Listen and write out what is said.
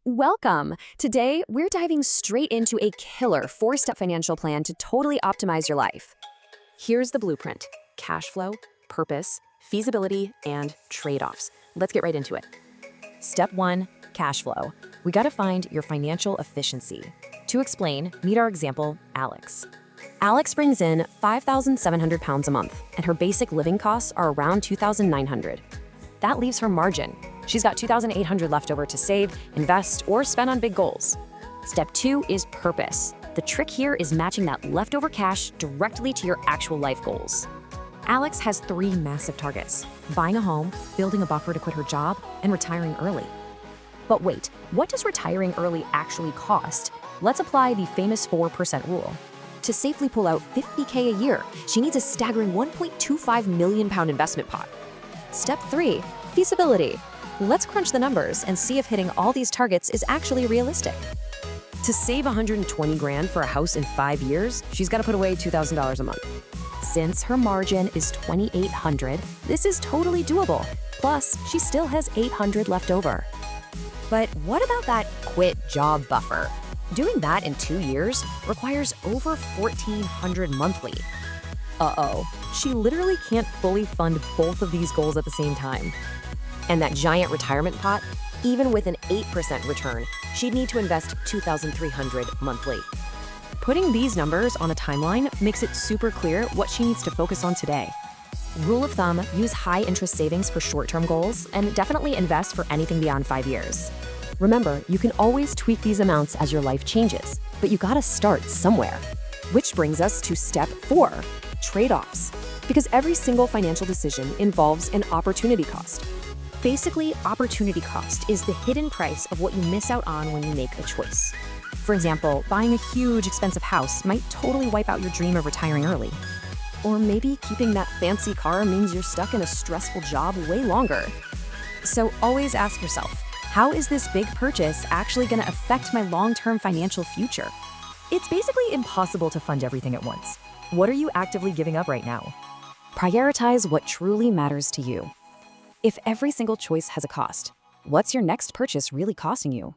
Welcome! Today, we're diving straight into a killer four-step financial plan to totally optimize your life. Here's the blueprint: cash flow, purpose, feasibility, and trade-offs. Let's get right into it. Step 1, cash flow. We gotta find your financial efficiency. To explain, meet our example, Alex. Alex brings in £5,700 a month, and her basic living costs are around $2,900. That leaves her margin. She's got $2,800 left over to save, invest, or spend on big goals. Step 2 is purpose. The trick here is matching that leftover cash directly to your actual life goals. Alex has 3 massive targets: buying a home, building a buffer to quit her job, and retiring early. But wait, what does retiring early actually cost? Let's apply the famous 4% rule. To safely pull out $50K a year, she needs a staggering £1.25 million investment pot. Step 3, feasibility. Let's crunch the numbers and see if hitting all these targets is actually realistic. To save $120,000 for a house in 5 years, she's got to put away $2,000 a month. Since her margin is $2,800, this is totally doable. Plus, she still has $800 left over. But what about that quit job buffer? Doing that in 2 years requires over $1,400 monthly. Uh-oh, she literally can't fully fund both of these goals at the same time. And that giant retirement pot, even with an 8% return, she'd need to invest $2,300 monthly. Putting these numbers on a timeline makes it super clear what she needs to focus on today. Rule of thumb, use high-interest savings for short-term goals and definitely invest for anything beyond 5 years. Remember, you can always tweak these amounts as your life changes, but you gotta start somewhere. Which brings us to step 4, trade-offs. Because every single financial decision involves an opportunity cost. Basically, opportunity cost is the hidden price of what you miss out on when you make a choice. For example, buying a huge expensive house might totally wipe out your dream of retiring early. Or maybe keeping that fancy car means you're stuck in a stressful job way longer. So always ask yourself, how is this big purchase actually going to affect my long-term financial future? It's basically impossible to fund everything at once. What are you actively giving up right now? Prioritize what truly matters to you. If every single choice has a cost, what's your next purchase really costing you?